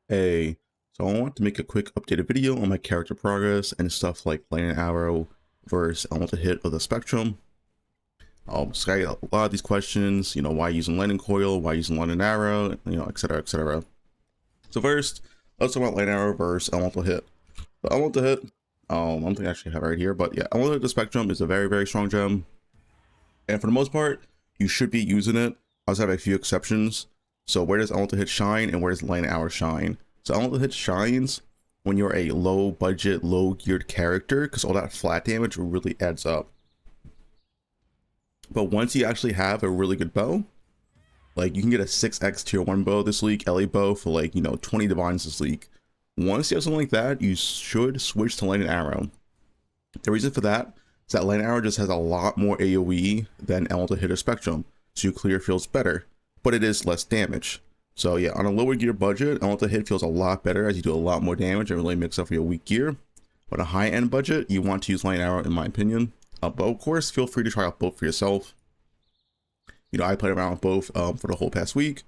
Hey, so I want to make a quick updated video on my character progress and stuff like lightning arrow versus elemental hit of the spectrum. So I got a lot of these questions, why using lightning coil, why using lightning arrow, etc, etc. So first, let's talk about lightning arrow versus elemental hit. The elemental hit, I don't think I actually have it right here, but yeah, elemental hit of the spectrum is a very, very strong gem. And for the most part, you should be using it. I also have a few exceptions. So where does elemental hit shine and where does lightning arrow shine? So elemental hit shines when you're a low budget, low geared character, because all that flat damage really adds up. But once you actually have a really good bow, like you can get a 6x tier 1 bow this week, LA bow for like, 20 divines this week. Once you have something like that, you should switch to lightning arrow. The reason for that is that lightning arrow just has a lot more AoE than elemental hit or spectrum, so your clear feels better, but it is less damage. So yeah, on a lower gear budget, elemental hit feels a lot better as you do a lot more damage and really makes up for your weak gear. But a high end budget, you want to use lightning arrow in my opinion. But of course, feel free to try out both for yourself. I played around with both for the whole past week.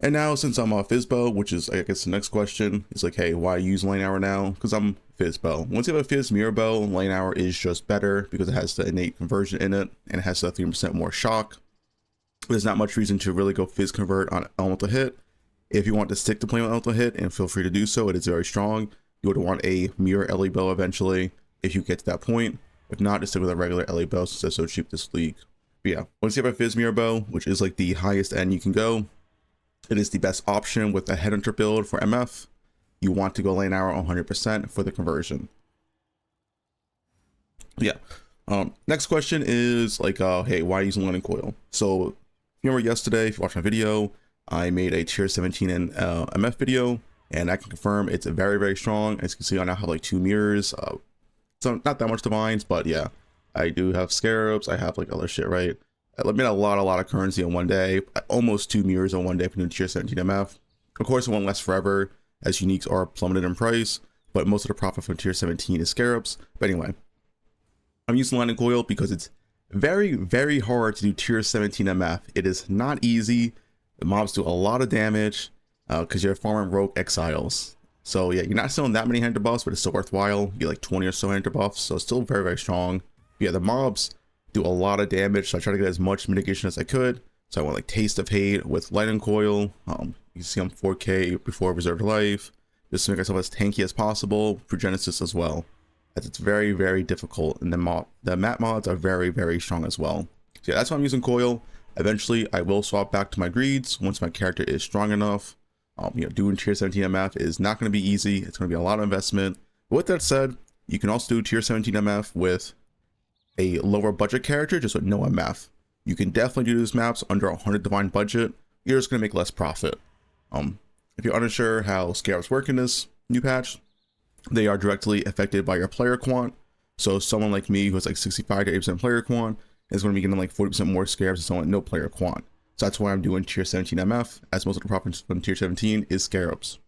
And now since I'm a Fizzbow, which is I guess the next question, is like, hey, why use lightning arrow now? Because I'm Fizzbow. Once you have a Fizz mirror bow, lightning arrow is just better because it has the innate conversion in it and it has the 3% more shock. There's not much reason to really go Fizz convert on elemental hit. If you want to stick to playing with elemental hit, and feel free to do so, it is very strong. You would want a mirror LA bow eventually if you get to that point. If not, just stick with a regular LA bow since it's so cheap this league. But yeah, once you have a Fizz mirror bow, which is like the highest end you can go, it is the best option with a headhunter build for MF. You want to go lightning arrow 100% for the conversion. Yeah. Next question is like, hey, why using lightning coil? So if you remember yesterday, if you watched my video, I made a tier 17 MF video, and I can confirm it's very, very strong. As you can see, I now have like 2 mirrors. So not that much divines, but yeah, I do have scarabs. I have like other shit, right? I made a lot of currency in one day, almost 2 mirrors in one day for new tier 17 MF. Of course, it won't last forever as uniques are plummeted in price, but most of the profit from tier 17 is scarabs. But anyway, I'm using lightning coil because it's very, very hard to do tier 17 MF. It is not easy. The mobs do a lot of damage because you're farming rogue exiles. So yeah, you're not selling that many hunter buffs, but it's still worthwhile. You get like 20 or so hunter buffs, so it's still very, very strong. But yeah, the mobs do a lot of damage, so I try to get as much mitigation as I could. So I went like Taste of Hate with lightning coil. You see I'm 4k before reserved life, just to make myself as tanky as possible for Genesis as well, as it's very, very difficult, and the map mods are very, very strong as well. So yeah, that's why I'm using coil. Eventually I will swap back to my greeds once my character is strong enough. Doing tier 17 MF is not going to be easy. It's going to be a lot of investment. But with that said, you can also do tier 17 MF with a lower budget character, just with no MF. You can definitely do these maps under 100 divine budget. You're just going to make less profit. If you're unsure how scarabs work in this new patch, they are directly affected by your player quant. So someone like me who has like 65 to 80% player quant is going to be getting like 40% more scarabs than someone with no player quant. So that's why I'm doing tier 17 MF, as most of the profits from tier 17 is scarabs.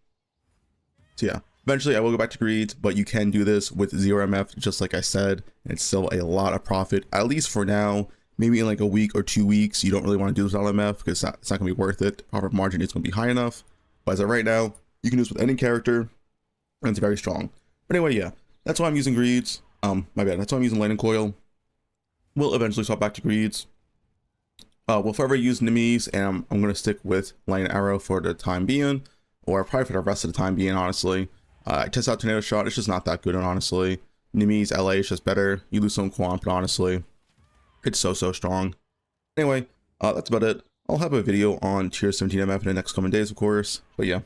So yeah, eventually I will go back to greeds, but you can do this with 0 MF, just like I said, and it's still a lot of profit, at least for now. Maybe in like a week or 2 weeks, you don't really want to do this without MF because it's not going to be worth it. The profit margin is going to be high enough. But as of right now, you can do this with any character, and it's very strong. But anyway, yeah, that's why I'm using greeds. My bad, that's why I'm using lightning coil. We'll eventually swap back to greeds. We'll forever use Nimis, and I'm going to stick with lightning arrow for the time being, or probably for the rest of the time being, honestly. I test out tornado shot, it's just not that good, honestly. Nimis LA is just better. You lose some quant, but honestly, it's so strong. Anyway, that's about it. I'll have a video on tier 17 MF in the next coming days, of course. But yeah,